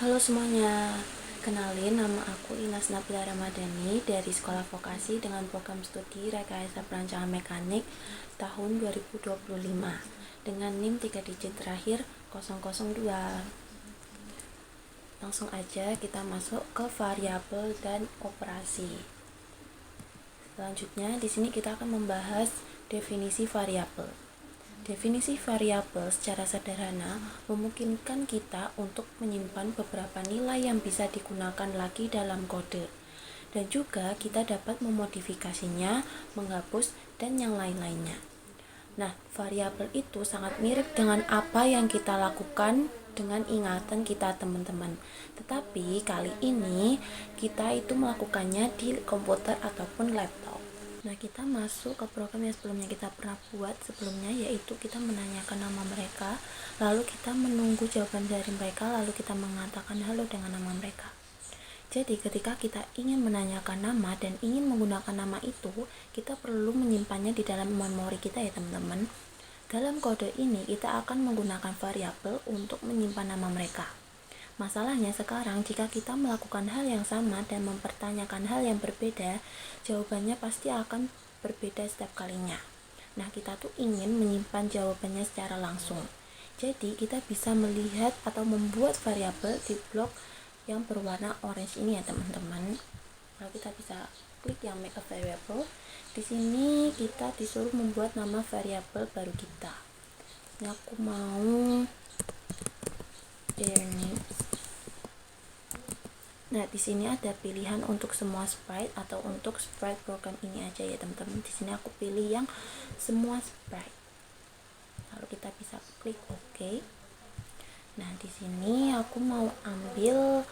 Halo semuanya, kenalin nama aku Inas Nabila Ramadhani dari Sekolah Vokasi dengan program studi Rekayasa Perancangan Mekanik tahun 2025 dengan NIM 3 digit terakhir 002. Langsung aja kita masuk ke variabel dan operasi. Selanjutnya di sini kita akan membahas definisi variabel. Definisi variabel secara sederhana memungkinkan kita untuk menyimpan beberapa nilai yang bisa digunakan lagi dalam kode. Dan juga kita dapat memodifikasinya, menghapus, dan yang lain-lainnya. Nah, variabel itu sangat mirip dengan apa yang kita lakukan dengan ingatan kita teman-teman. Tetapi kali ini kita itu melakukannya di komputer ataupun laptop. Nah, kita masuk ke program yang sebelumnya kita pernah buat sebelumnya, yaitu kita menanyakan nama mereka, lalu kita menunggu jawaban dari mereka, lalu kita mengatakan halo dengan nama mereka. Jadi ketika kita ingin menanyakan nama dan ingin menggunakan nama itu, kita perlu menyimpannya di dalam memori kita ya teman-teman. Dalam kode ini kita akan menggunakan variabel untuk menyimpan nama mereka. Masalahnya sekarang jika kita melakukan hal yang sama dan mempertanyakan hal yang berbeda, jawabannya pasti akan berbeda setiap kalinya. Nah, kita tuh ingin menyimpan jawabannya secara langsung. Jadi, kita bisa melihat atau membuat variabel di blok yang berwarna orange ini ya, teman-teman. Lalu kita bisa klik yang make a variable. Di sini kita disuruh membuat nama variabel baru kita. Ini aku mau name. Nah, di sini ada pilihan untuk semua sprite atau untuk sprite program ini aja ya, teman-teman. Di sini aku pilih yang semua sprite. Lalu kita bisa klik OK. Nah, di sini aku mau ambil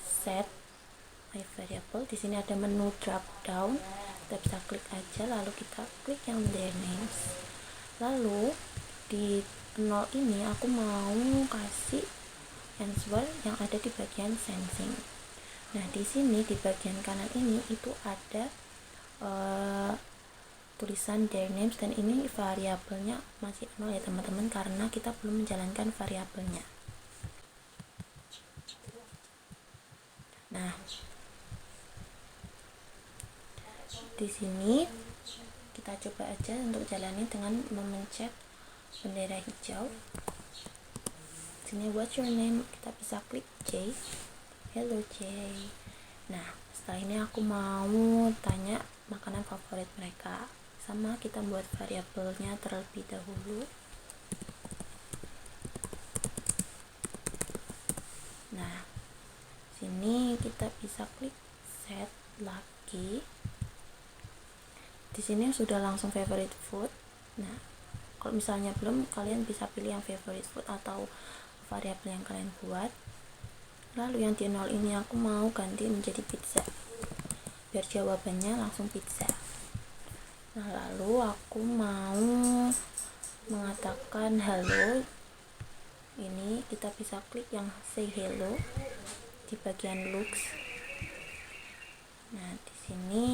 set my variable. Di sini ada menu drop down. Kita bisa klik aja, lalu kita klik yang their names. Lalu di 0 ini aku mau kasih answer yang ada di bagian sensing. Nah, di sini di bagian kanan ini itu ada tulisan their names, dan ini variabelnya masih 0 ya teman-teman, karena kita belum menjalankan variabelnya. Nah, di sini kita coba aja untuk jalani dengan memencet bendera hijau. Sini what's your name, kita bisa klik J. Hello J. Nah, setelah ini aku mau tanya makanan favorit mereka. Sama kita buat variabelnya terlebih dahulu. Nah, sini kita bisa klik set lagi. Di sini sudah langsung favorite food. Nah, kalau misalnya belum, kalian bisa pilih yang favorite food atau variabel yang kalian buat. Lalu yang di 0 ini aku mau ganti menjadi pizza, biar jawabannya langsung pizza. Nah, lalu aku mau mengatakan halo. Ini kita bisa klik yang say hello di bagian looks. Nah, di sini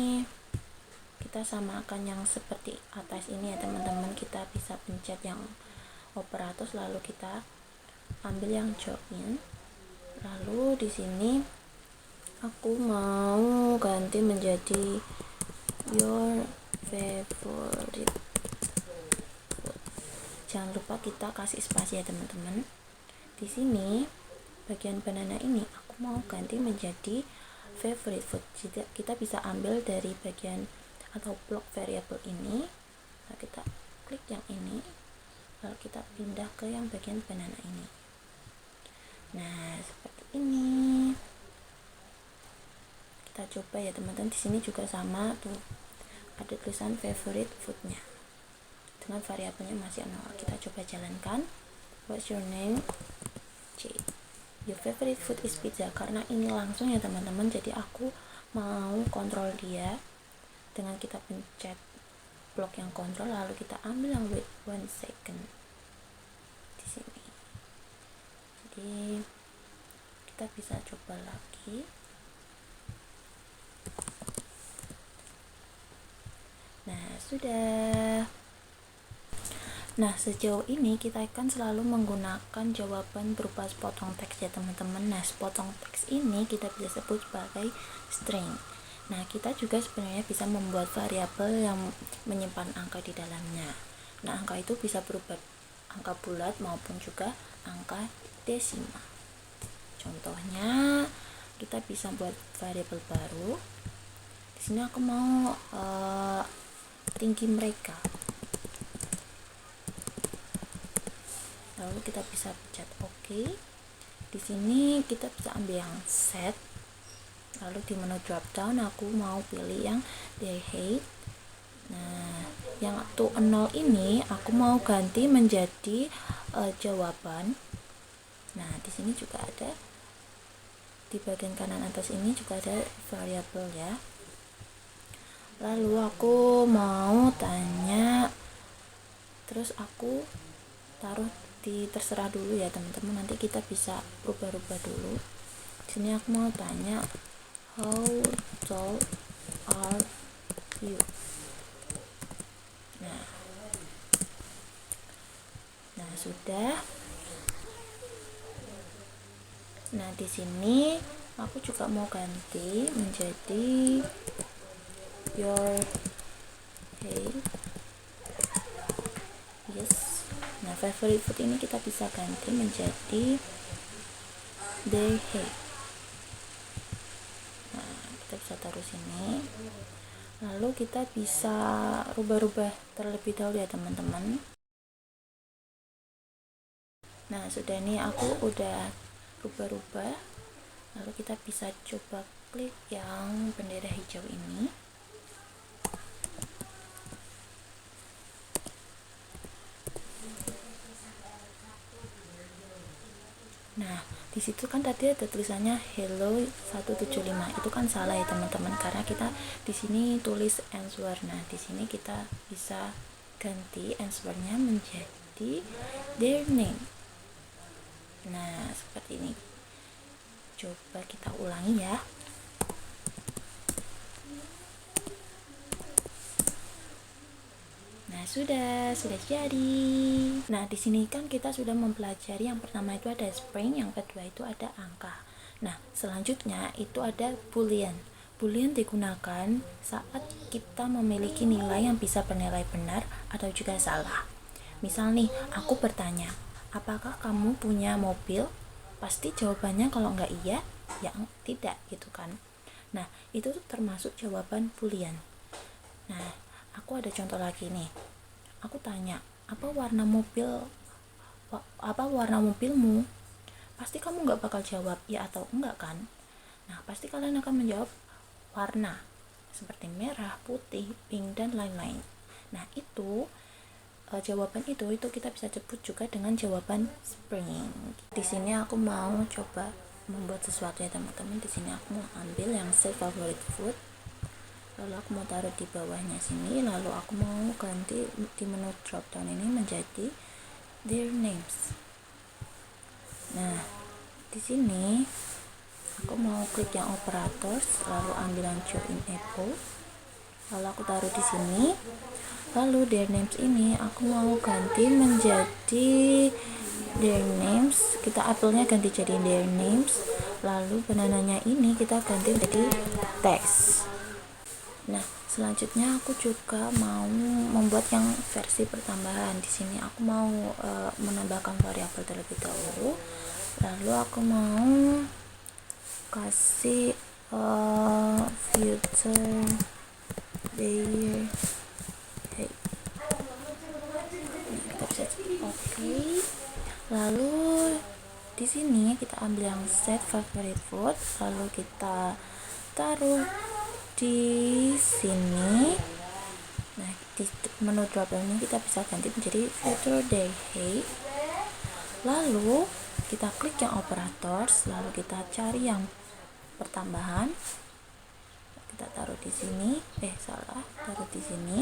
kita samakan yang seperti atas ini ya teman-teman. Kita bisa pencet yang operatus, lalu kita ambil yang join. Lalu di sini aku mau ganti menjadi your favorite. Jangan lupa kita kasih spasi ya teman-teman. Di sini bagian banana ini aku mau ganti menjadi favorite food. Jadi kita bisa ambil dari bagian atau blok variabel ini. Nah, kita klik yang ini, lalu kita pindah ke yang bagian banana ini. Nah, seperti ini. Kita coba ya teman-teman. Di sini juga sama tuh, ada tulisan favorite foodnya dengan variabelnya masih 0. Kita coba jalankan. What's your name? C. Your favorite food is pizza. Karena ini langsung ya teman-teman, jadi aku mau kontrol dia dengan kita pencet blok yang kontrol, lalu kita ambil yang wait 1 second di sini. Jadi kita bisa coba lagi. Nah, sudah. Nah, sejauh ini kita akan selalu menggunakan jawaban berupa sepotong teks ya teman-teman. Nah, sepotong teks ini kita bisa sebut sebagai string. Nah, kita juga sebenarnya bisa membuat variabel yang menyimpan angka di dalamnya. Nah, angka itu bisa berubah angka bulat maupun juga angka desimal. Contohnya, kita bisa buat variabel baru. Di sini aku mau tinggi mereka. Lalu kita bisa pencet OK. Di sini kita bisa ambil yang set. Lalu di menu drop down aku mau pilih yang their height. Nah, yang to 0 ini aku mau ganti menjadi jawaban. Nah, di sini juga ada di bagian kanan atas ini juga ada variabel ya. Lalu aku mau tanya, terus aku taruh di terserah dulu ya teman-teman, nanti kita bisa rubah-rubah dulu. Di sini aku mau tanya how tall are you. Nah sudah. Nah di sini aku juga mau ganti menjadi your height. Yes. Nah favorite food ini kita bisa ganti menjadi their height. Nah kita bisa taruh sini. Lalu kita bisa rubah-rubah terlebih dahulu ya teman-teman. Nah sudah, ini aku udah rubah-rubah. Lalu kita bisa coba klik yang bendera hijau ini. Nah di situ kan tadi ada tulisannya hello 175, itu kan salah ya teman-teman, karena kita di sini tulis answer. Nah di sini kita bisa ganti answernya menjadi their name. Nah seperti ini. Coba kita ulangi ya. Nah sudah jadi. Nah di sini kan kita sudah mempelajari, yang pertama itu ada string, yang kedua itu ada angka. Nah selanjutnya itu ada boolean. Boolean digunakan saat kita memiliki nilai yang bisa bernilai benar atau juga salah. Misal nih, aku bertanya, apakah kamu punya mobil? Pasti jawabannya kalau enggak iya, ya tidak gitu kan. Nah itu tuh termasuk jawaban boolean. Nah aku ada contoh lagi nih. Aku tanya, apa warna mobilmu? Pasti kamu nggak bakal jawab ya atau enggak kan. Nah pasti kalian akan menjawab warna, seperti merah, putih, pink, dan lain-lain. Nah itu jawaban itu kita bisa sebut juga dengan jawaban string. Di sini aku mau coba membuat sesuatu ya teman-teman. Di sini aku mau ambil yang set favorite food, lalu aku mau taruh di bawahnya sini, lalu aku mau ganti di menu drop down ini menjadi their names. Nah di sini aku mau klik yang operators, lalu ambil yang join apple, lalu aku taruh di sini. Lalu their names ini aku mau ganti menjadi their names, kita apple-nya ganti jadi their names, lalu banananya ini kita ganti menjadi text. Nah selanjutnya aku juga mau membuat yang versi pertambahan. Di sini aku mau menambahkan variabel terlebih dahulu, lalu aku mau kasih future their height. Kita bisa oke. Lalu di sini kita ambil yang set favorite food, lalu kita taruh di sini. Nah di menu drop down ini kita bisa ganti menjadi future their height. Lalu kita klik yang operators, lalu kita cari yang pertambahan, kita taruh di sini, taruh di sini.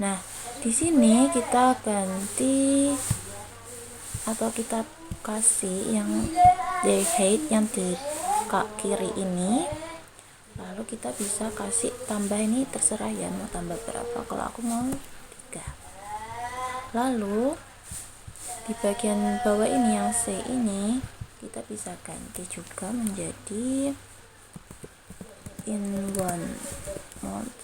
Nah di sini kita ganti atau kita kasih yang their height yang di kiri ini, lalu kita bisa kasih tambah, ini terserah ya mau tambah berapa, kalau aku mau 3. Lalu di bagian bawah ini yang C ini kita bisa ganti juga menjadi in 1 month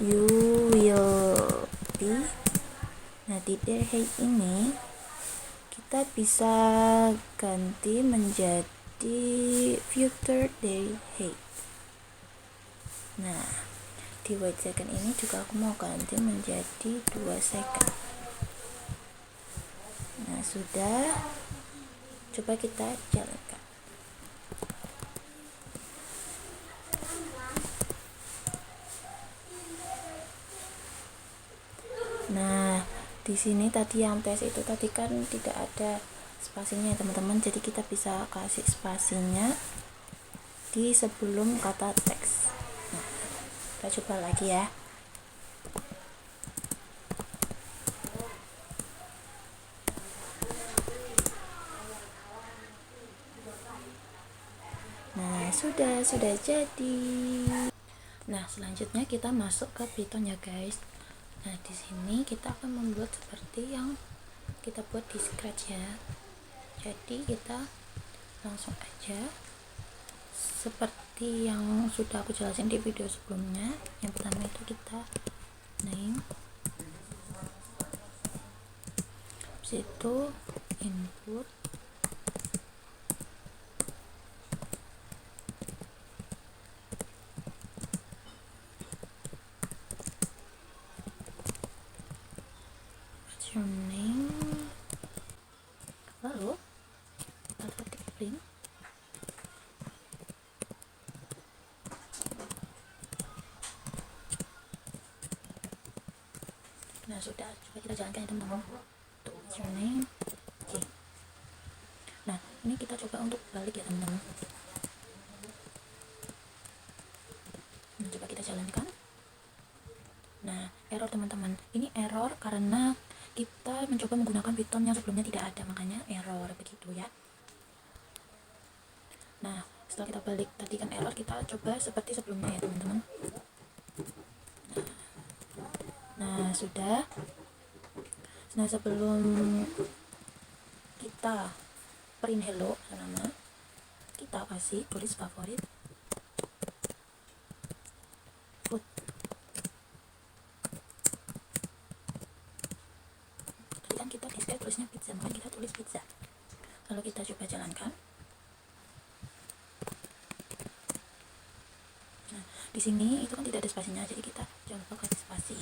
you will be. Nah, di their hate ini kita bisa ganti menjadi future their hate. Nah, di wait second ini juga aku mau ganti menjadi 2 second. Nah, sudah. Coba kita jalankan. Nah, di sini tadi yang tes itu tadi kan tidak ada spasinya ya teman-teman, jadi kita bisa kasih spasinya di sebelum kata teks. Nah, kita coba lagi ya. Nah, sudah jadi. Nah, selanjutnya kita masuk ke Python ya guys. Nah, di sini kita akan membuat seperti yang kita buat di Scratch ya. Jadi kita langsung aja seperti yang sudah aku jelasin di video sebelumnya. Yang pertama itu kita name, habis itu input, what's your name, lalu kita ketik print. Nah, sudah, coba kita jalankan ya teman-teman. Tuh, what's your name, oke. Nah, ini kita coba untuk balik ya teman-teman. Nah, coba kita jalankan. Nah, error teman-teman, ini error karena kita mencoba menggunakan Python yang sebelumnya tidak ada, makanya error begitu ya. Nah, setelah kita balik tadi kan error, kita coba seperti sebelumnya ya teman-teman. Nah, sudah. Nah, sebelum kita print hello nama, kita kasih tulis favorit food. Tadi kan kita di Skype tulisnya pizza, maka kita tulis pizza. Lalu kita coba jalankan. Nah, di sini itu kan tidak ada spasinya, jadi kita coba kasih spasi.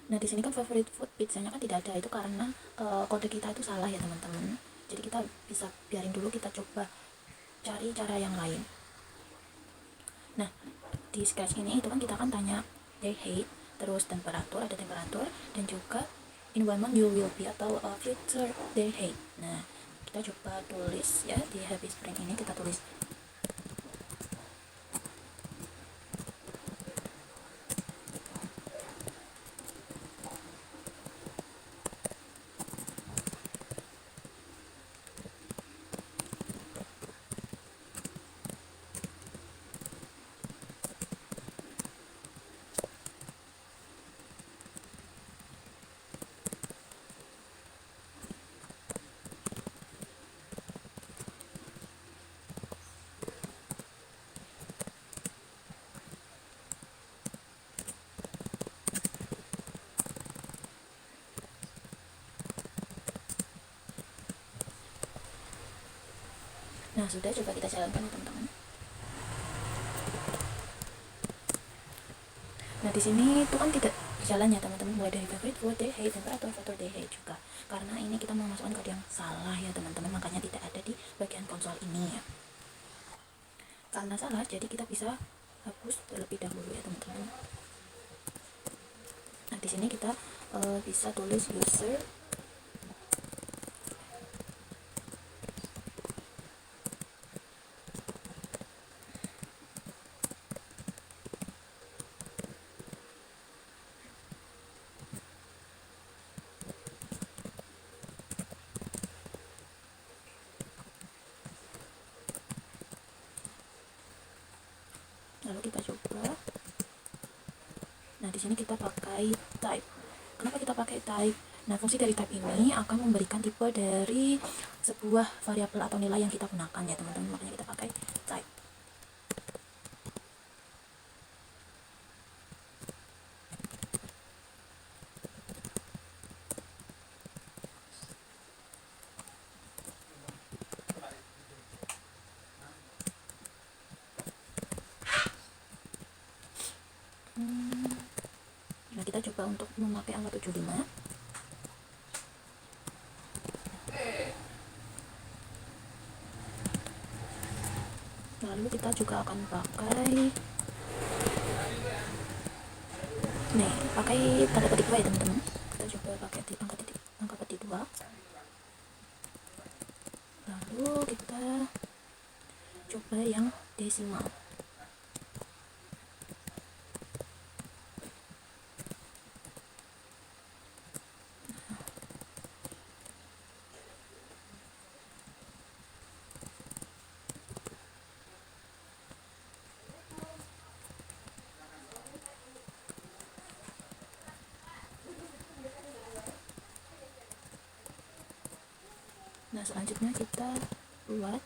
Nah, di sini kan favorite food pizzanya kan tidak ada, itu karena kode kita itu salah ya teman-teman. Jadi kita bisa biarin dulu, kita coba cari cara yang lain. Nah, di Scratch ini itu kan kita kan tanya their height, terus temperatur, ada temperatur, dan juga in 1 month you will be atau future their height. Nah, kita coba tulis ya, di habis print ini kita tulis Nah, sudah, coba kita jalankan ya teman-teman. Nah, di sini itu kan tidak berjalan ya teman-teman, mulai dari favorite food, their height, temperatur, factor their height juga. Karena ini kita memasukkan kode yang salah ya teman-teman, makanya tidak ada di bagian konsol ini ya. Karena salah, jadi kita bisa hapus terlebih dahulu ya teman-teman. Nah, di sini kita bisa tulis user di sini kita pakai type. Kenapa kita pakai type? Nah, fungsi dari type ini akan memberikan tipe dari sebuah variabel atau nilai yang kita gunakan ya teman-teman, makanya kita pakai type. Nah, kita coba untuk memakai angka 75. Lalu kita juga akan pakai tanda petik 2 ya teman-teman. Kita coba pakai angka petik 2. Lalu kita coba yang desimal. Nah, selanjutnya kita buat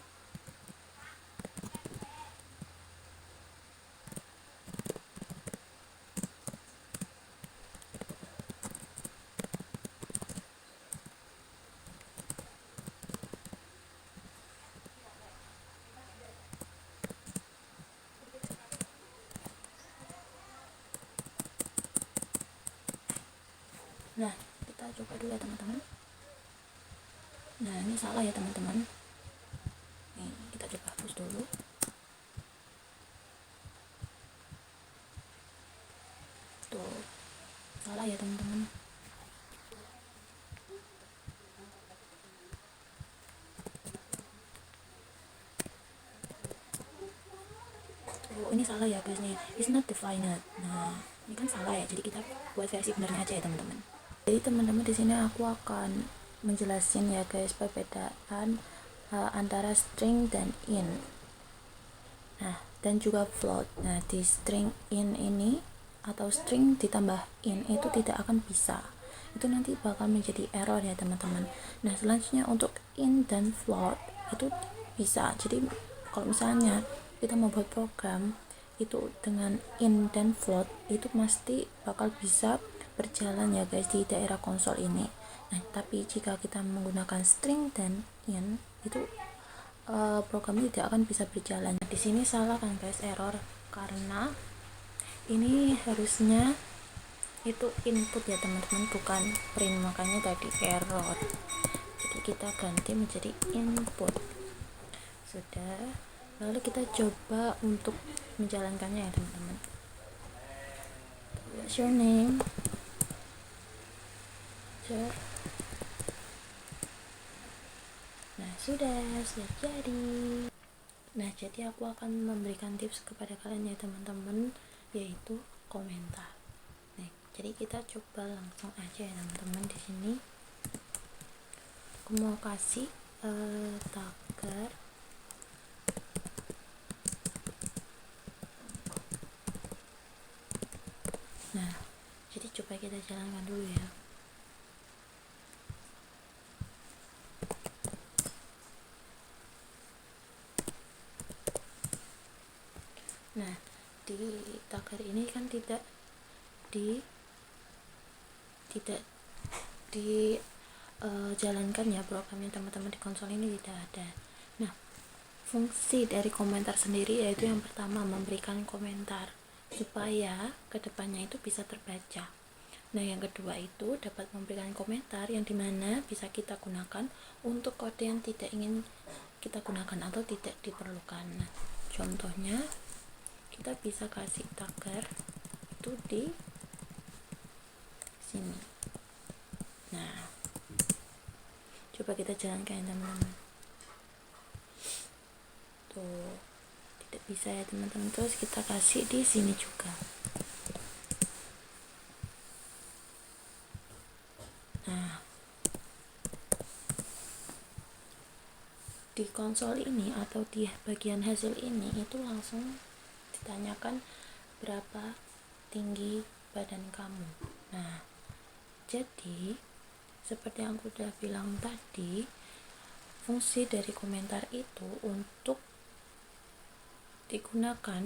Nah, kita coba dulu ya teman-teman. Nah, ini salah ya teman-teman. Nih, kita coba hapus dulu. Tuh, salah ya teman-teman. Tuh, ini salah ya guys nih. It's not defined. Nah, ini kan salah ya. Jadi kita buat versi benernya aja ya teman-teman. Jadi teman-teman di sini aku akan menjelaskan ya guys perbedaan antara string dan int. Nah, dan juga float. Nah, di string int ini atau string ditambah int itu tidak akan bisa. Itu nanti bakal menjadi error ya teman-teman. Nah, selanjutnya untuk int dan float itu bisa. Jadi kalau misalnya kita mau buat program itu dengan int dan float itu pasti bakal bisa berjalan ya guys di daerah konsol ini. Nah, tapi jika kita menggunakan string dan int itu program ini tidak akan bisa berjalan. Di sini salah kan guys, error karena ini harusnya itu input ya teman-teman, bukan print, makanya tadi error. Jadi kita ganti menjadi input. Sudah, lalu kita coba untuk menjalankannya ya teman-teman. What's your name? Nah, sudah jadi. Nah, jadi aku akan memberikan tips kepada kalian ya teman-teman, yaitu komentar. Nah, jadi kita coba langsung aja ya teman-teman. Di sini aku mau kasih tagar. Nah, jadi coba kita jalankan dulu ya. Nah, di tagar ini kan tidak dijalankan ya programnya teman-teman, di konsol ini tidak ada. Nah, fungsi dari komentar sendiri yaitu yang pertama memberikan komentar supaya kedepannya itu bisa terbaca. Nah, yang kedua itu dapat memberikan komentar yang dimana bisa kita gunakan untuk kode yang tidak ingin kita gunakan atau tidak diperlukan. Nah, contohnya kita bisa kasih tagar itu di sini. Nah, coba kita jalankan ya teman-teman. Tuh, tidak bisa ya teman-teman. Terus kita kasih di sini juga. Nah, di konsol ini atau di bagian hasil ini itu langsung ditanyakan berapa tinggi badan kamu. Nah, jadi seperti yang aku udah bilang tadi, fungsi dari komentar itu untuk digunakan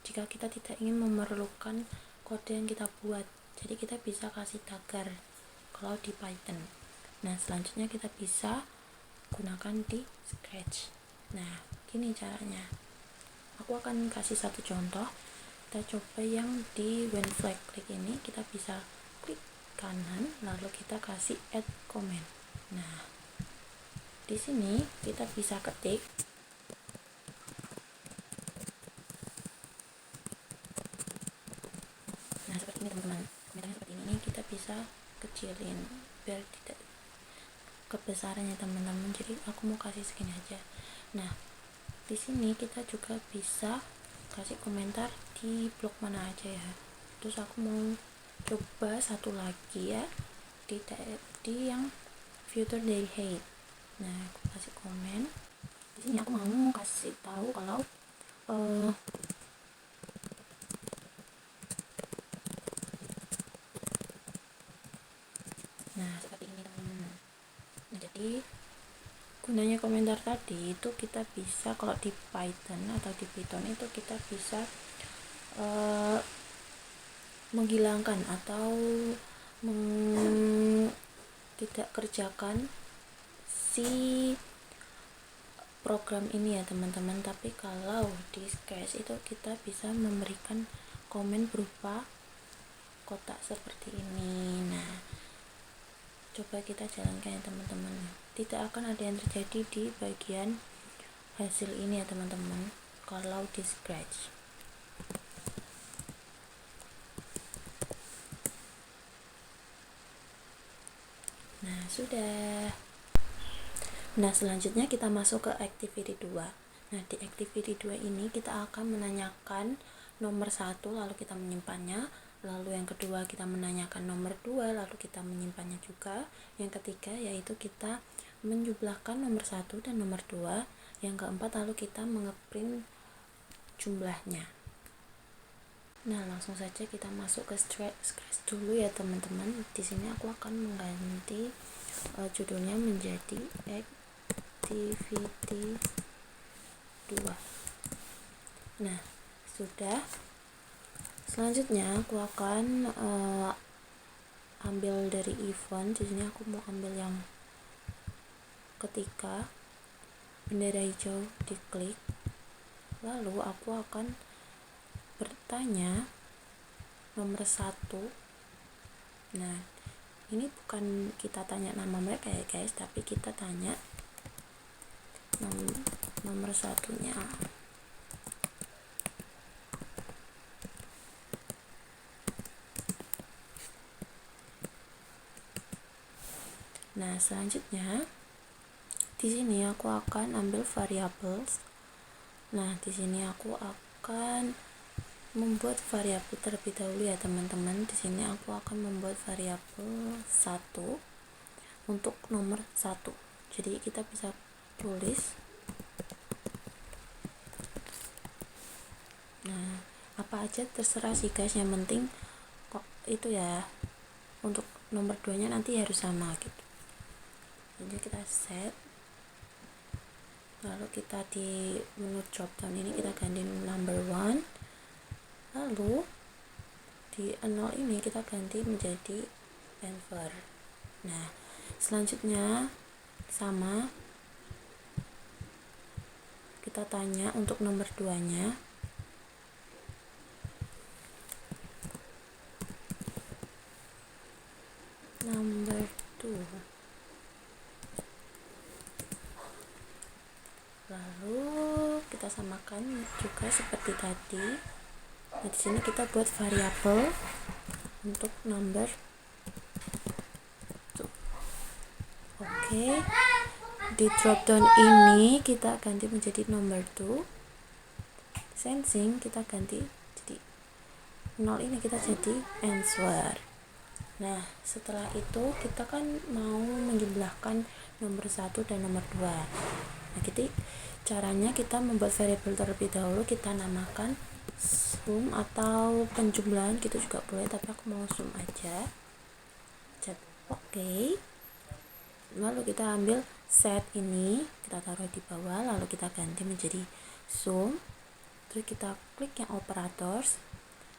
jika kita tidak ingin memerlukan kode yang kita buat. Jadi kita bisa kasih tagar kalau di Python. Nah, selanjutnya kita bisa gunakan di Scratch. Nah, gini caranya. Aku akan kasih satu contoh. Kita coba yang di when flag klik ini, kita bisa klik kanan lalu kita kasih add comment. Nah, di sini kita bisa ketik seperti ini teman-teman. Komentarnya seperti ini, kita bisa kecilin biar tidak kebesarannya teman-teman. Jadi aku mau kasih segini aja. Nah, di sini kita juga bisa kasih komentar di blog mana aja ya. Terus aku mau coba satu lagi ya, di yang future they hate. Nah, aku kasih komen. Di sini aku mau kasih tahu kalau nah seperti ini teman-teman. Nah, jadi gunanya komentar tadi itu kita bisa kalau di Python atau di Python itu kita bisa menghilangkan atau tidak kerjakan si program ini ya teman-teman. Tapi kalau di Scratch itu kita bisa memberikan komen berupa kotak seperti ini. Nah, coba kita jalankan ya teman-teman. Tidak akan ada yang terjadi di bagian hasil ini ya teman-teman kalau di Scratch. Nah, sudah. Nah, selanjutnya kita masuk ke activity 2. Nah, di activity 2 ini kita akan menanyakan nomor 1 lalu kita menyimpannya. Lalu yang kedua kita menanyakan nomor 2 lalu kita menyimpannya juga. Yang ketiga yaitu kita menjumlahkan nomor 1 dan nomor 2. Yang keempat lalu kita ngeprint jumlahnya. Nah, langsung saja kita masuk ke Scratch dulu ya teman-teman. Di sini aku akan mengganti judulnya menjadi activity 2. Nah, sudah. Selanjutnya aku akan ambil dari event. Di sini aku mau ambil yang ketiga, bendera hijau diklik. Lalu aku akan bertanya nomor 1. Nah, ini bukan kita tanya nama mereka ya guys, tapi kita tanya nomor 1-nya. Nah, selanjutnya di sini aku akan ambil variables. Nah, di sini aku akan membuat variabel terlebih dahulu ya teman-teman. Di sini aku akan membuat variabel 1 untuk nomor 1. Jadi kita bisa tulis. Nah, apa aja terserah sih guys, yang penting kok itu ya, untuk nomor 2 nya nanti harus sama gitu. Jadi kita set, lalu kita di menu drop down ini kita ganti number 1, lalu di 0 ini kita ganti menjadi answer. Nah, selanjutnya sama, kita tanya untuk nomor 2 nya. Number 2. Lalu kita samakan juga seperti tadi. Nah, di sini kita buat variabel untuk number 2. Oke. Di drop down ini kita ganti menjadi number 2. Sensing kita ganti jadi 0, ini kita jadi answer. Nah, setelah itu kita kan mau menjumlahkan nomor 1 dan nomor 2. Nah, jadi caranya kita membuat variabel terlebih dahulu, kita namakan zoom atau penjumlahan gitu juga boleh, tapi aku mau zoom aja. Oke. Lalu kita ambil set ini, kita taruh di bawah, lalu kita ganti menjadi zoom. Terus kita klik yang operators.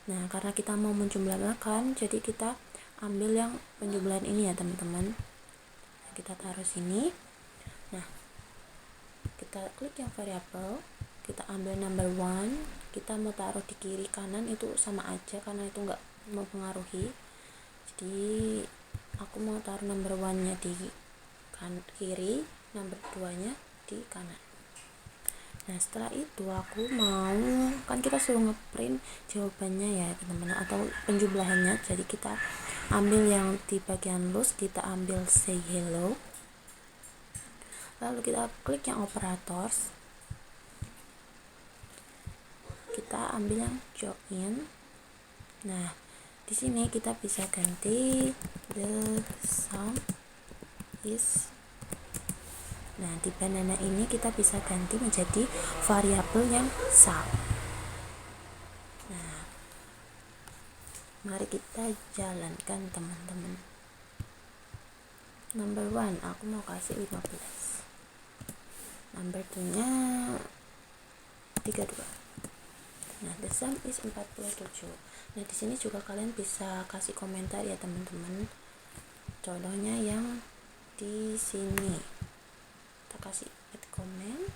Nah, karena kita mau menjumlahkan, jadi kita ambil yang penjumlahan ini ya teman-teman. Kita taruh sini. Nah, kita klik yang variable, kita ambil number one, kita mau taruh di kiri kanan itu sama aja karena itu nggak mempengaruhi. Jadi aku mau taruh number one nya di kiri, number 2 nya di kanan. Nah, setelah itu aku mau, kan kita suruh ngeprint jawabannya ya teman-teman, atau penjumlahannya. Jadi kita ambil yang di bagian loose, kita ambil say hello, lalu kita klik yang operators, kita ambil yang join. Nah, di sini kita bisa ganti the sum is. Nah, di banana ini kita bisa ganti menjadi variabel yang sum. Nah, mari kita jalankan teman-teman. Number one, aku mau kasih 15. Number 2 nya 32. Nah, the sum is 47. Nah, di sini juga kalian bisa kasih komentar ya teman-teman. Contohnya yang di sini. Kita kasih add comment.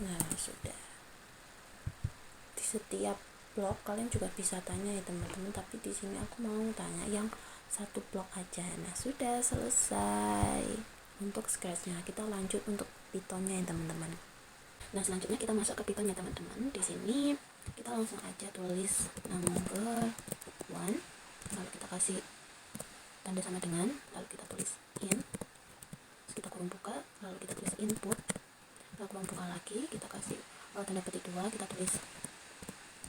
Nah, sudah. Di setiap blok kalian juga bisa tanya ya teman-teman, tapi di sini aku mau tanya yang satu blok aja. Nah, sudah selesai untuk scratchnya. Kita lanjut untuk Pythonnya ya teman-teman. Nah, selanjutnya kita masuk ke Pythonnya teman-teman. Di sini kita langsung aja tulis number one, lalu kita kasih tanda sama dengan, lalu kita tulis in, terus kita kurung buka, lalu kita tulis input, lalu kurung buka lagi, kita kasih tanda petik 2, kita tulis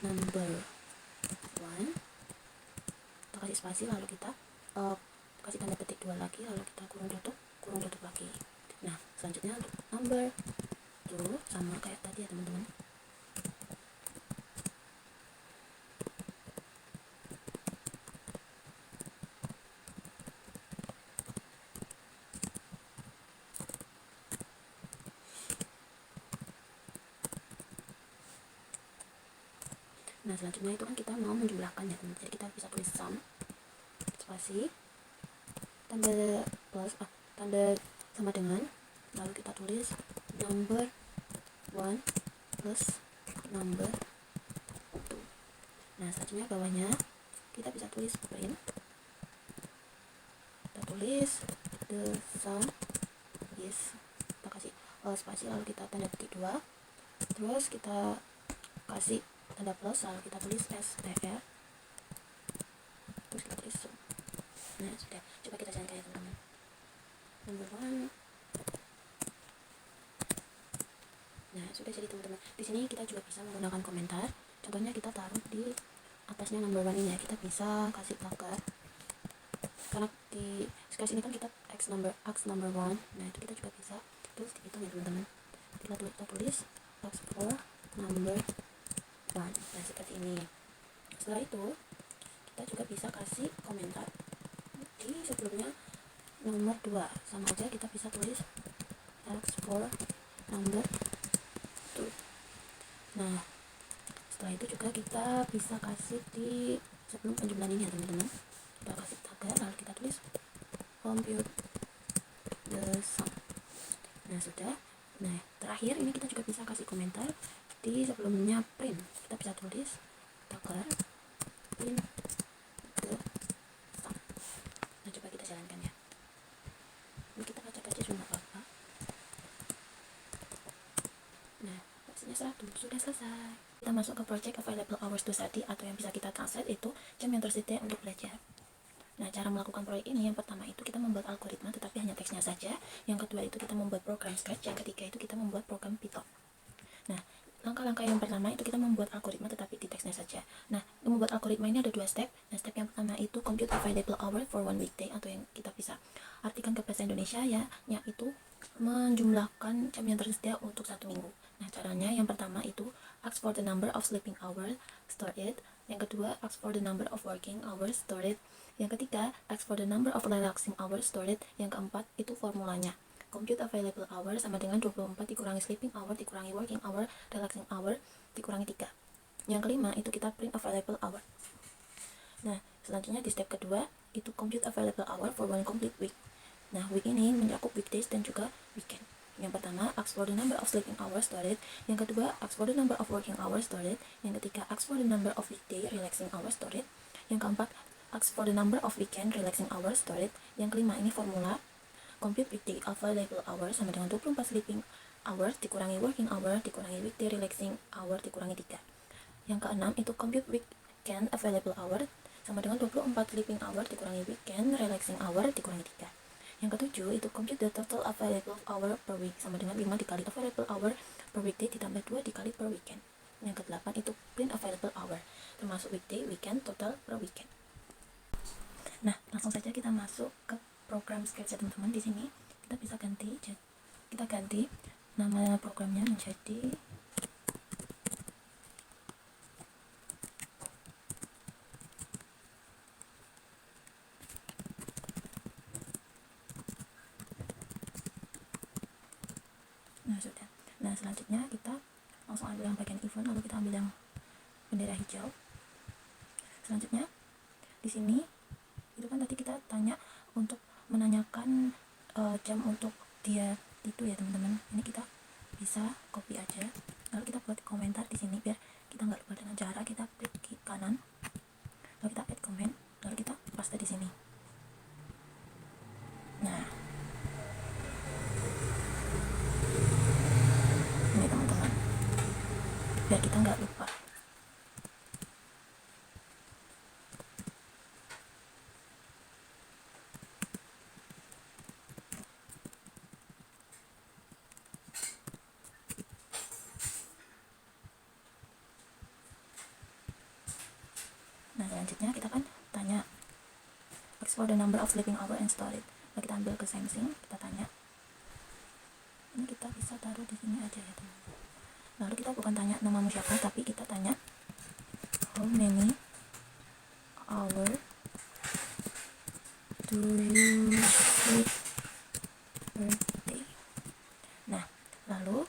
number one, kita kasih spasi, lalu kita kasih tanda petik 2 lagi, lalu kita kurung tutup lagi. Nah, selanjutnya untuk number 2 sama kayak tadi ya teman-teman. Nah, selanjutnya itu kan kita mau menjumlahkan ya teman-teman. Jadi kita bisa tulis sum spasi tanda plus tanda sama dengan, lalu kita tulis number one plus number two. Nah, selanjutnya bawahnya kita bisa tulis print, kita tulis the sum is, kita kasih spasi, lalu kita tanda petik 2, terus kita kasih tanda plus, lalu kita tulis str, terus kita tulis sum. Nah, sudah. Coba kita jalankan ya teman-teman. Number one. Nah, sudah jadi teman-teman. Di sini kita juga bisa menggunakan komentar. Contohnya kita taruh di atasnya number one ini ya. Kita bisa kasih tagger. Karena di scratch ini kan kita x number one. Nah, itu kita juga bisa terus dihitung ya teman-teman. Kita tulis x for number one. Nah, seperti ini. Setelah itu kita juga bisa kasih komentar di sebelumnya nomor 2, sama aja kita bisa tulis x for number 2. Nah, setelah itu juga kita bisa kasih di sebelum penjumlahan ini ya teman-teman, kita kasih tagger, lalu kita tulis compute the sum. Nah, sudah. Nah, terakhir ini kita juga bisa kasih komentar di sebelumnya print, kita bisa tulis tagger print the sum. Nah, coba kita jalankan ya. Ini kita baca-baca juga nggak apa-apa. Nah, hasilnya 100, sudah selesai. Kita masuk ke project available hours to study, atau yang bisa kita translate itu jam yang tersedia untuk belajar. Nah, cara melakukan proyek ini, yang pertama itu kita membuat algoritma tetapi hanya teksnya saja. Yang kedua itu kita membuat program Scratch. Yang ketiga itu kita membuat program Python. Nah, Langkah-langkah yang pertama itu kita membuat algoritma tetapi di teksnya saja. Nah, membuat algoritma ini ada 2 step. Nah, step yang pertama itu compute available hour for one weekday, atau yang kita bisa artikan ke bahasa Indonesia ya, yaitu menjumlahkan jam yang tersedia untuk 1 minggu. Nah, caranya yang pertama itu ask for the number of sleeping hours, store it. Yang kedua, ask for the number of working hours, store it. Yang ketiga, ask for the number of relaxing hours, store it. Yang keempat, itu formulanya. Compute available hour sama dengan 24 dikurangi sleeping hour, dikurangi working hour, relaxing hour, dikurangi 3. Yang kelima, itu kita print available hour. Nah, selanjutnya di step kedua, itu compute available hour for one complete week. Nah, week ini mencakup weekdays dan juga weekend. Yang pertama, ask for the number of sleeping hours, store it. Yang kedua, ask for the number of working hours, store it. Yang ketiga, ask for the number of weekday relaxing hours, store it. Yang keempat, ask for the number of weekend relaxing hours, store it. Yang kelima, ini formula. Compute weekday available hours sama dengan 24 sleeping hours dikurangi working hour dikurangi weekday relaxing hour dikurangi 3. Yang keenam itu compute weekend available hour sama dengan 24 sleeping hour dikurangi weekend relaxing hour dikurangi 3. Yang ketujuh itu compute the total available hour per week sama dengan 5 dikali available hour per weekday ditambah 2 dikali per weekend. Yang kedelapan itu print available hour termasuk weekday, weekend, total per weekend. Nah, langsung saja kita masuk ke program Sketch ya teman-teman. Di sini kita bisa ganti nama programnya menjadi sudah. Nah, selanjutnya kita langsung ambil yang bagian event, lalu kita ambil yang bendera hijau. Selanjutnya di sini itu kan tadi kita tanya untuk menanyakan jam untuk dia itu ya teman-teman. Ini kita bisa copy aja, lalu kita buat komentar di sini biar kita nggak lupa. Dengan cara kita klik ke kanan, lalu kita add comment, lalu kita paste di sini. Nah, ini teman-teman, biar kita nggak lupa. Nah, selanjutnya kita kan tanya ask for the number of sleeping hour and store it. Lalu kita ambil ke same thing, kita tanya. Ini kita bisa taruh di sini aja ya teman-teman. Lalu kita bukan tanya namamu siapa, tapi kita tanya how many hour do you sleep per day. Nah, lalu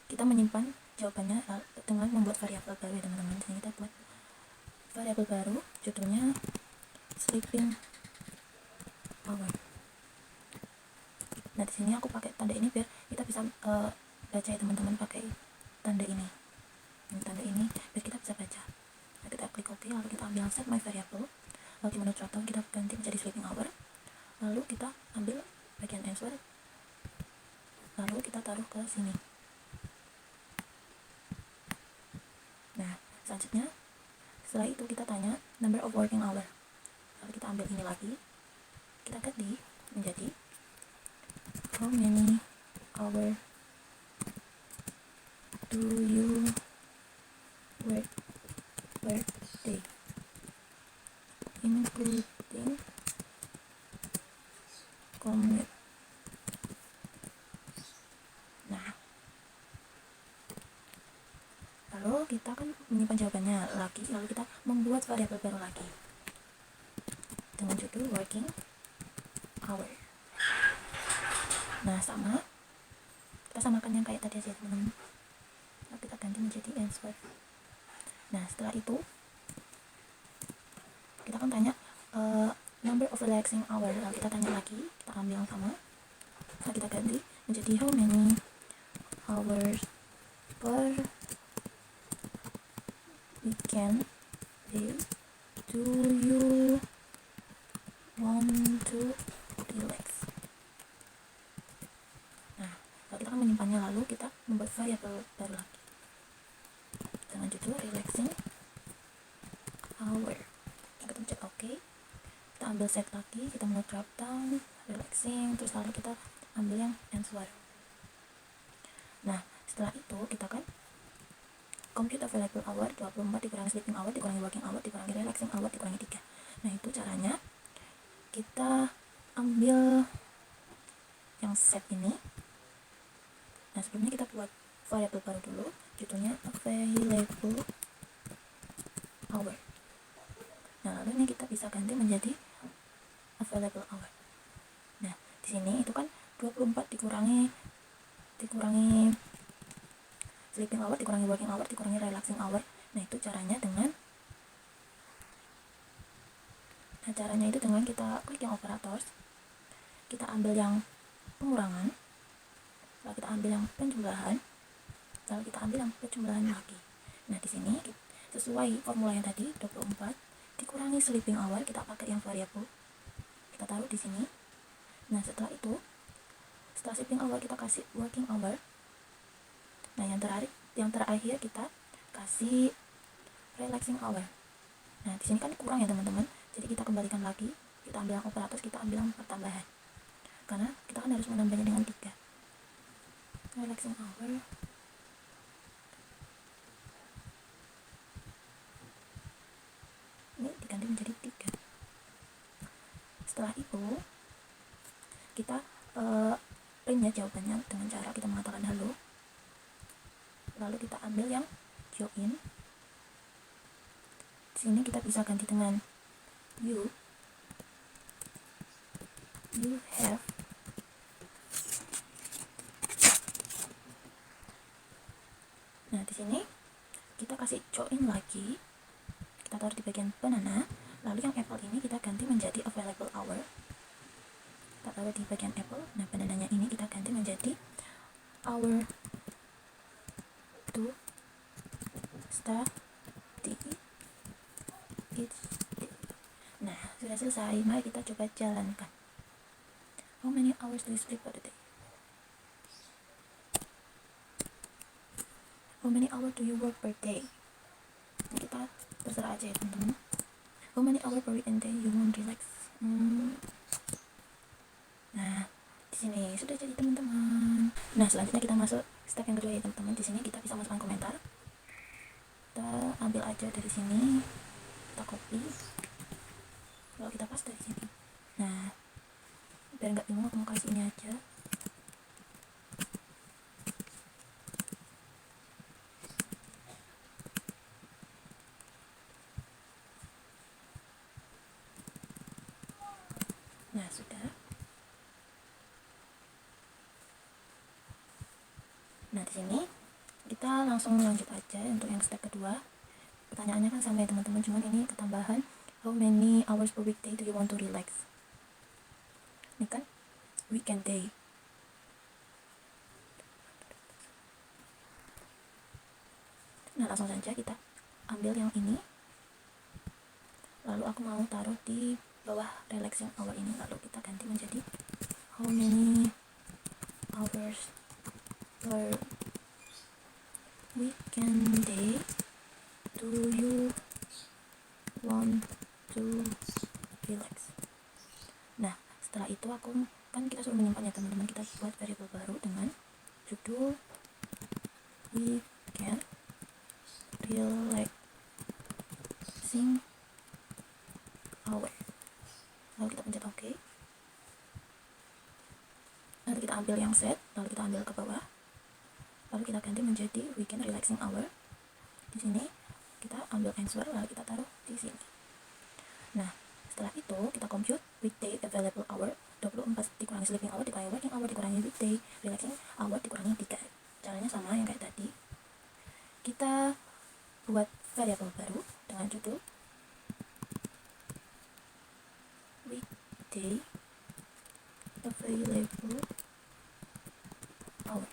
kita menyimpan jawabannya dengan membuat variabel baru ya teman-teman. Di sini kita buat variabel baru, judulnya sleeping hour. Nah, di sini aku pakai tanda ini biar kita bisa baca ya teman-teman, pakai tanda ini. Tanda ini biar kita bisa baca. Nah, kita klik OK, lalu kita ambil set my variable, lalu di menu dropdown kita ganti menjadi sleeping hour, lalu kita ambil bagian answer, lalu kita taruh ke sini. Nah, selanjutnya setelah itu kita tanya number of working hour, lalu kita ambil ini lagi, kita ganti menjadi how many hour do you work per day including commute. Nah, lalu kita kan menyimpan jawabannya lagi, lalu kita membuat variabel baru lagi dengan judul working hour. Nah, sama kita samakan yang kayak tadi aja teman-teman, lalu kita ganti menjadi answer. Nah, setelah itu kita kan tanya number of relaxing hour, lalu kita tanya lagi, kita ambil yang sama, lalu kita ganti menjadi how many hours per weekend day do you want to relax. Nah, kalau kita kan menyimpannya, lalu kita membuat variabel baru lagi dengan judul relaxing hour. Kita pencet OK, kita ambil set lagi, kita mau drop down relaxing, terus lalu kita ambil yang answer. Nah, setelah itu kita kan compute available hour, 24 dikurangi sleeping hour, dikurangi working hour, dikurangi relaxing hour, dikurangi 3. Nah, itu caranya kita ambil yang set ini. Nah, sebelumnya kita buat variabel baru dulu, judulnya available hour. Nah, lalu ini kita bisa ganti menjadi available hour. Nah, di sini itu kan 24 dikurangi sleeping hour, dikurangi working hour, dikurangi relaxing hour. Nah, itu caranya itu dengan kita klik yang operators, kita ambil yang pengurangan, lalu kita ambil yang penjumlahan, lalu kita ambil yang penjumlahan lagi. Nah, di sini sesuai formula yang tadi, 24 dikurangi sleeping hour, kita pakai yang variabel, kita taruh di sini. Nah, setelah sleeping hour kita kasih working hour. Nah, yang terakhir kita kasih relaxing hour. Nah, di sini kan kurang ya teman-teman, jadi kita kembalikan lagi, kita ambil yang operators, kita ambil yang pertambahan, karena kita kan harus menambahnya dengan 3. Relaxing hour ini diganti menjadi 3. Setelah itu kita print ya jawabannya dengan cara kita mengatakan halo, lalu kita ambil yang join. Di sini kita bisa ganti dengan you have Nah, di sini kita kasih join lagi, kita taruh di bagian banana, lalu yang apple ini kita ganti menjadi available hour, kita taruh di bagian apple. Nah, banananya ini kita ganti menjadi hour to study each day. Nah, sudah selesai, mari kita coba jalankan. How many hours do you sleep per day? How many hours do you work per day? Kita terserah aja ya teman-teman. How many hours per week and day you want relax? Nah, di sini sudah jadi teman-teman. Nah, selanjutnya kita masuk step yang kedua ya teman-teman. Di sini kita bisa masukkan komentar. Kita ambil aja dari sini, kita copy, lalu kita paste di sini. Nah, biar nggak bingung aku mau kasih ini aja. Nah, sudah. Nah, di sini kita langsung lanjut aja untuk yang step kedua. Pertanyaannya kan sama ya teman-teman, cuman ini ketambahan how many hours per weekday do you want to relax. Ini kan weekend day. Nah, langsung saja kita ambil yang ini, lalu aku mau taruh di bawah relaxing hour ini, lalu kita ganti menjadi how many hours per weekend day do you want to relax. Nah, setelah itu kan kita suruh menyimpannya teman-teman, kita buat variabel baru dengan judul weekend relaxing hour, lalu kita pencet OK, lalu kita ambil yang set, lalu kita ambil ke bawah, lalu kita ganti menjadi weekend relaxing hour. Di sini kita ambil answer, lalu kita taruh di sini. Nah, setelah itu kita compute weekday available hour, 24 dikurangi sleeping hour, dikurangi working hour, dikurangi weekday relaxing hour, dikurangi 3. Caranya sama yang kayak tadi. Kita buat variabel baru dengan judul weekday available hour.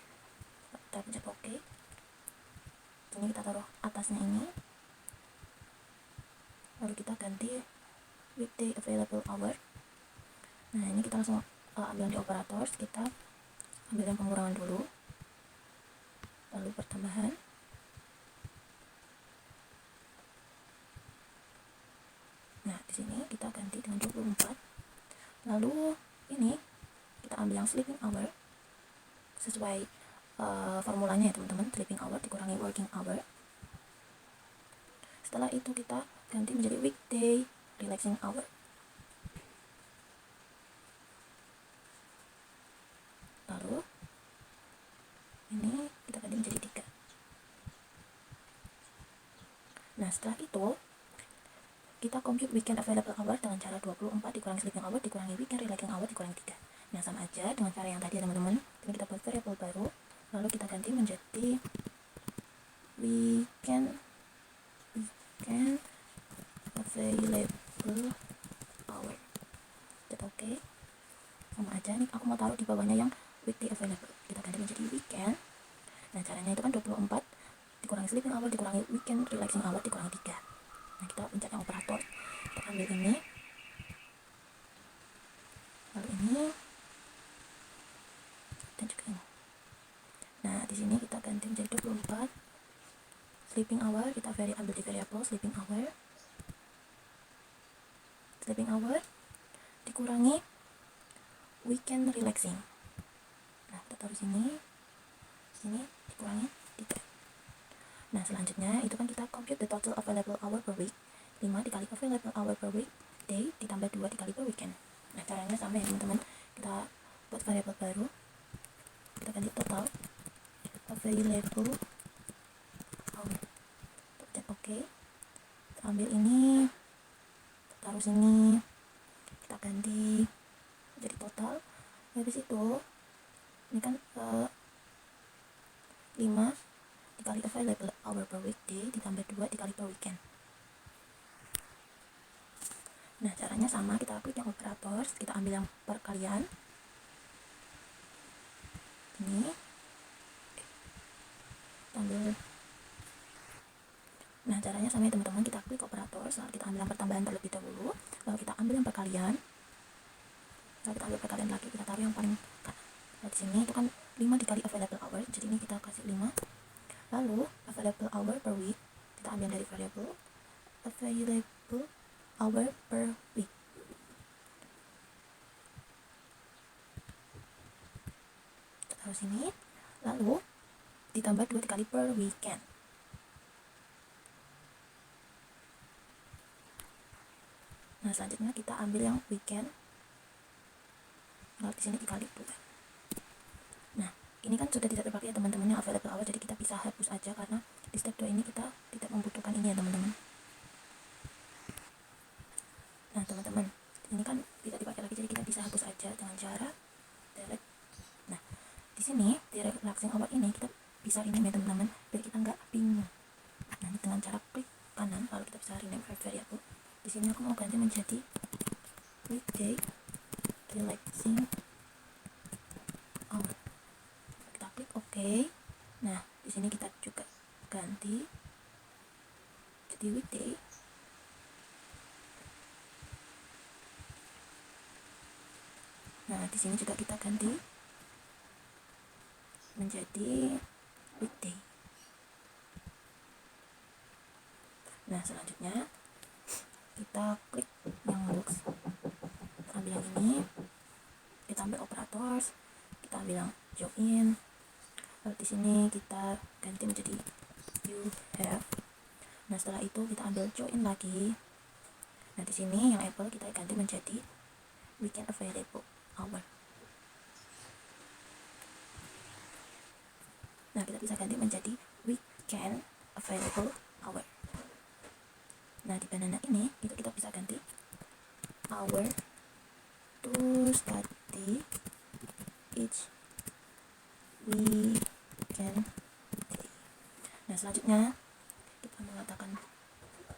Kita pencet OK. Ini kita taruh atasnya ini, lalu kita ganti weekday available hour. Nah, ini kita langsung ambil di operators, kita ambil yang pengurangan dulu, lalu pertambahan, nah di sini kita ganti dengan 24, lalu ini kita ambil yang sleeping hour sesuai formulanya ya teman-teman, sleeping hour dikurangi working hour, Setelah itu kita ganti menjadi weekday relaxing hour. Lalu ini kita ganti menjadi 3. Nah, setelah itu kita compute weekend available hour dengan cara 24 dikurangi sleeping hour dikurangi weekend relaxing hour dikurangi 3. Nah, sama aja dengan cara yang tadi ya teman-teman. Ini kita buat variable baru, lalu kita ganti menjadi weekend available hour. Oke. Sama aja nih, aku mau taruh di bawahnya yang weekday available. Kita ganti menjadi weekend. Nah, caranya itu kan 24 dikurangi sleeping hour dikurangi weekend relaxing hour dikurangi 3. Nah, kita pencet yang operator. Kita ambil ini. Lalu ini dan juga ini. Nah, di sini kita ganti menjadi 24. Sleeping hour kita ambil di variable sleeping hour. Sleeping hour dikurangi weekend relaxing. Nah, kita taruh sini dikurangi 3. Nah, selanjutnya itu kan kita compute the total available hour per week. 5 dikali available hour per week day ditambah 2 dikali per weekend. Nah, caranya sama ya teman-teman. Kita buat variable baru. Kita ganti total available hour. Pencet oke. Kita ambil ini, taruh sini. Kita ganti jadi total. Habis itu ini kan 5 dikali available hour per weekday ditambah 2 dikali per weekend. Nah, caranya sama, kita klik yang operator, kita ambil yang perkalian. Ini kita ambil. Nah, caranya sama ya teman-teman, kita klik operator, lalu kita ambil yang pertambahan terlebih dahulu, lalu kita ambil yang perkalian. Lalu kita ambil perkalian lagi, kita taruh yang paling kanan. Nah, di sini itu kan 5 dikali available hour, jadi ini kita kasih 5. Lalu available hour per week kita ambil dari variable available hour per week. Kita taruh sini, lalu ditambah 2 kali per weekend. Nah, selanjutnya kita ambil yang weekend, lalu di sini dikali 2. Nah, ini kan sudah tidak terpakai ya teman-teman yang available hour, jadi kita bisa hapus aja karena di step 2 ini kita tidak membutuhkan ini ya teman-teman. Nah, teman-teman, ini kan tidak dipakai lagi, jadi kita bisa hapus aja dengan cara delete. Nah, di sini di relaxing hour ini kita bisa rename ya teman-teman, biar kita nggak bingung. Nah, dengan cara klik kanan, lalu kita bisa rename variable. Di sini aku mau ganti menjadi weekday relaxing hour. Kita klik OK. Nah, di sini kita juga ganti jadi weekday. Nah, di sini juga kita ganti menjadi weekday. Nah, selanjutnya kita klik yang box, kita ambil yang ini, kita ambil operators, kita ambil yang join. Lalu di sini kita ganti menjadi you have. Nah, setelah itu kita ambil join lagi. Nah, di sini yang Apple kita ganti menjadi weekend available hour. Nah, kita bisa ganti menjadi weekend available hour. Nah, di banana ini itu kita bisa ganti hour to study each weekend day. Nah, selanjutnya kita mengatakan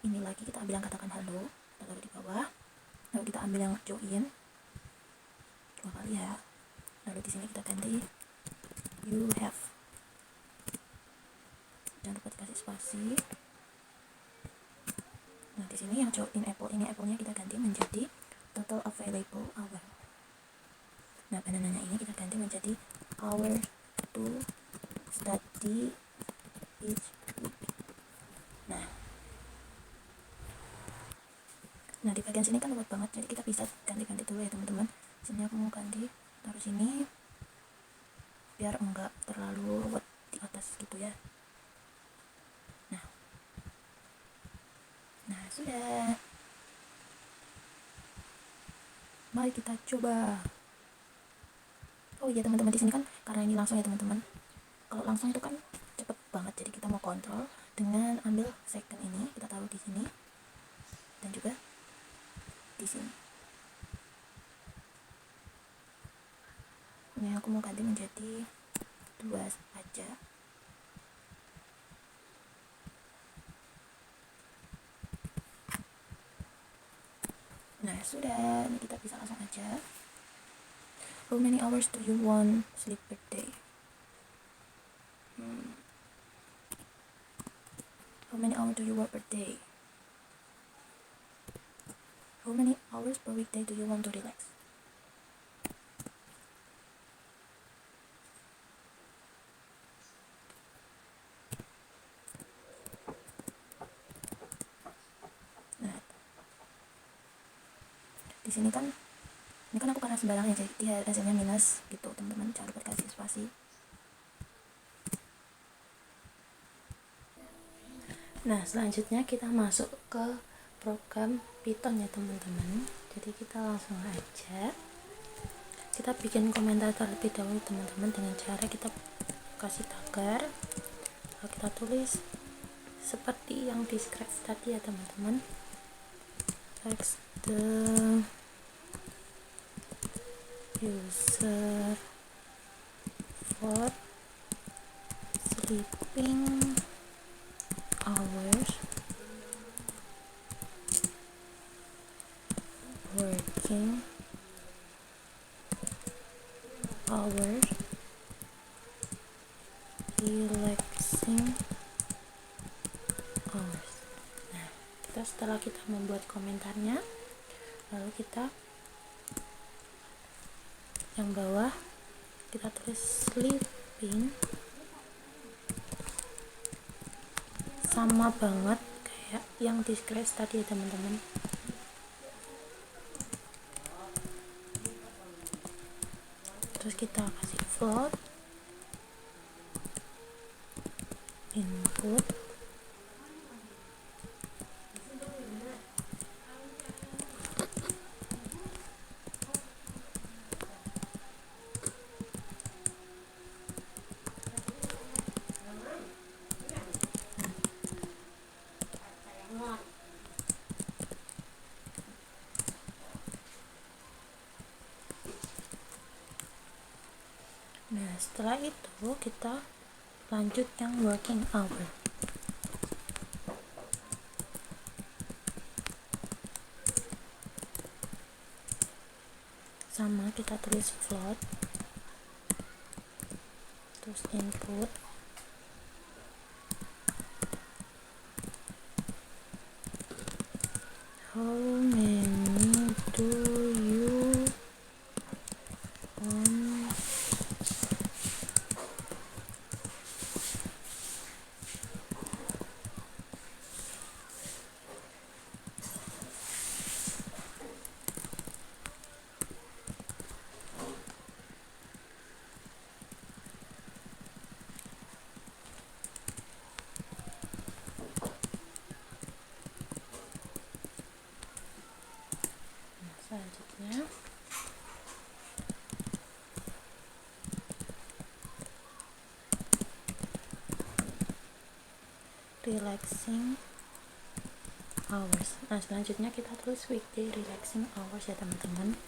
ini lagi, kita ambil yang katakan halo, kita taruh di bawah, lalu kita ambil yang join 2 kali ya, lalu di sini kita ganti you have, jangan lupa dikasih spasi. Nah, di sini yang join Apple ini, Apple-nya kita ganti menjadi total available hour. Nah, banananya ini kita ganti menjadi hour to study each week. Nah, di bagian sini kan luas banget, jadi kita bisa ganti-ganti dulu ya teman-teman. Sini aku mau ganti, taruh sini biar enggak terlalu ruwet di atas gitu ya. Nah, Mari kita coba. Oh iya teman-teman, di sini kan karena ini langsung ya teman-teman. Kalau langsung itu kan cepet banget, jadi kita mau kontrol dengan ambil second ini, kita taruh di sini dan juga di sini. Ini aku mau ganti menjadi 2 aja. Nah sudah, ini kita bisa langsung aja. How many hours do you want sleep per day? How many hours do you work per day? How many hours per weekday do you want to relax? Nah, di sini kan ini kan aku karena sembarangan ya, jadi hasilnya minus gitu teman-teman. Jangan lupa kasih spasi. Nah selanjutnya kita masuk ke program Python ya teman-teman. Jadi kita langsung aja kita bikin komentar terlebih dahulu teman-teman, dengan cara kita kasih tagar, lalu kita tulis seperti yang di scratch tadi ya teman-teman. Text the user for sleeping hours, working hours, relaxing hours. Nah, setelah kita membuat komentarnya, lalu kita yang bawah kita tulis sleeping sama banget kayak yang di scratch tadi ya teman-teman. Terus kita kasih float input Nah setelah itu kita lanjut yang working hour. Sama kita tulis float, terus input how many do you want selanjutnya relaxing hours. Nah selanjutnya kita tulis weekday relaxing hours ya teman-teman.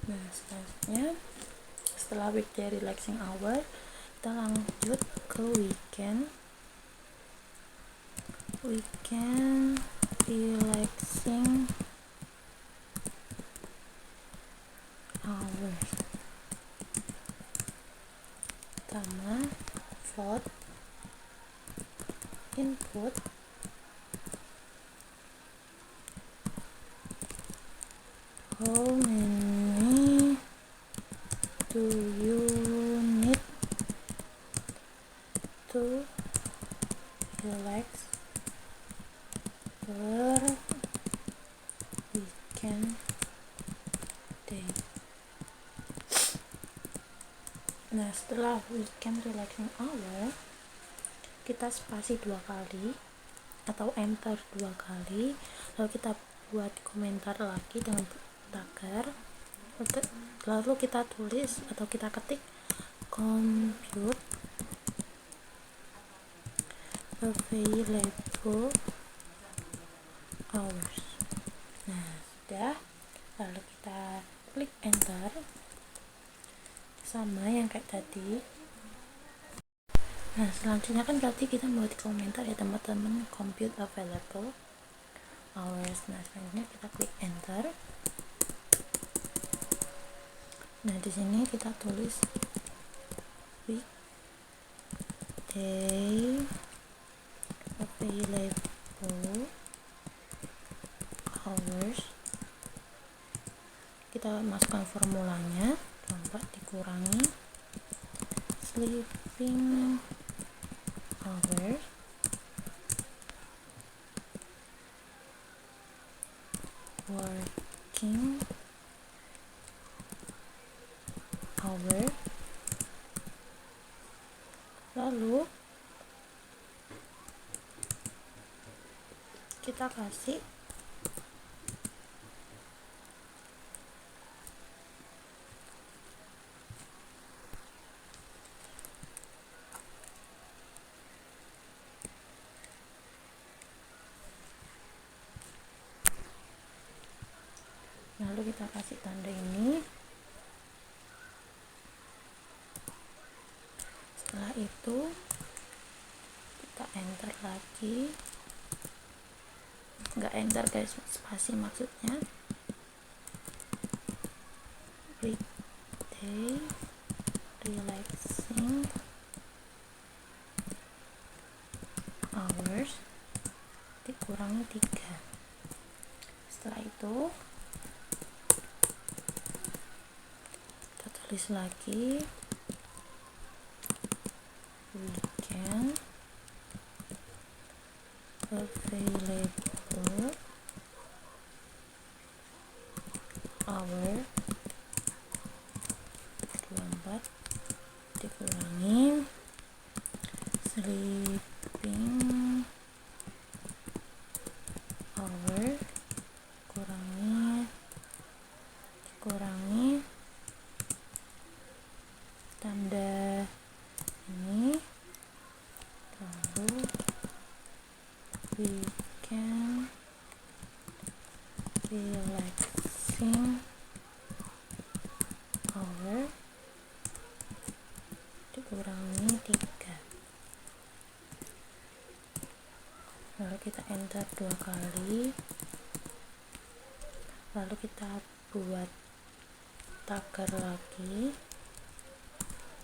Nah selanjutnya setelah weekday relaxing hour kita lanjut ke weekend relaxing hours. Pertama, vote input how many do you need to relax per weekend day. Nah, setelah weekend relaxing hour, kita spasi 2 kali atau enter 2 kali, lalu kita buat komentar lagi dengan tagar, lalu kita tulis atau kita ketik compute available hours. Nah, sudah, lalu kita klik enter, sama yang kayak tadi. Nah, selanjutnya kan tadi kita buat komentar ya teman-teman, compute available hours. Nah, selanjutnya kita klik enter. Nah, di sini kita tulis weekday available hours. Kita masukkan formulanya, 24 dikurangi sleeping hours working hour, lalu kita kasih tanda ini. Setelah itu kita enter lagi, nggak enter guys, spasi maksudnya, weekday relaxing hours dikurangi 3. Setelah itu kita tulis lagi weekend available hour 24 dikurangi sleeping hour dikurangi tanda ini, lalu weekend relaxing hour dikurangi 3. Lalu kita enter 2 kali, lalu kita buat tagar lagi,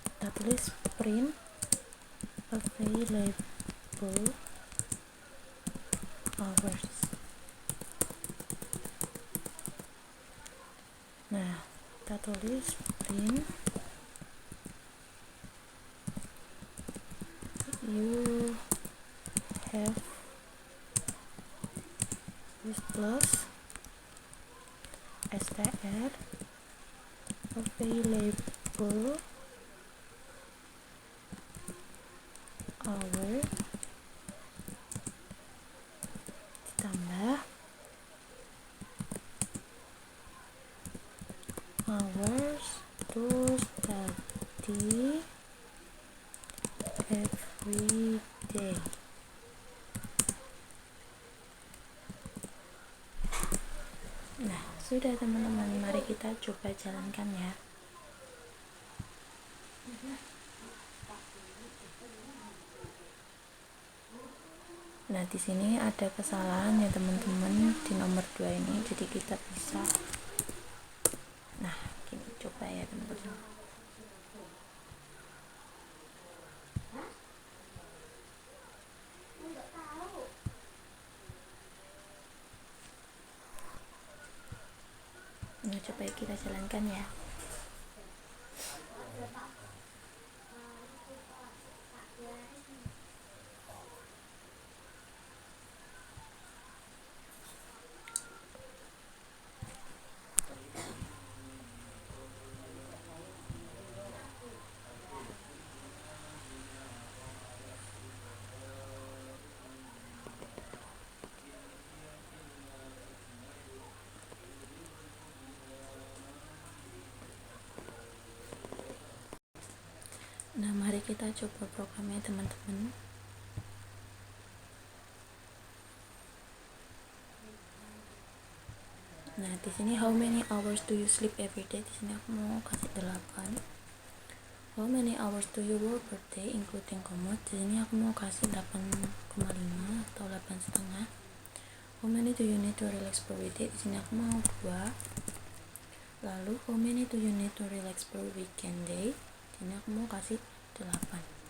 kita tulis print available hours. Nah, kita tulis print you have plus str available hour ditambah hours to study every day. Nah, sudah teman-teman, mari kita coba jalankan ya. Nah, di sini ada kesalahan ya teman-teman di nomor 2 ini, jadi kita bisa, nah gini, coba coba kita jalankan ya. Nah, mari kita coba programnya teman-teman. Nah, di sini how many hours do you sleep every day? Di sini aku mau kasih 8. How many hours do you work per day including commute? Di sini aku mau kasih 8,5 atau 8,5. How many do you need to relax per weekday? Di sini aku mau 2. Lalu how many do you need to relax per weekend day? Di sini aku mau kasih 8.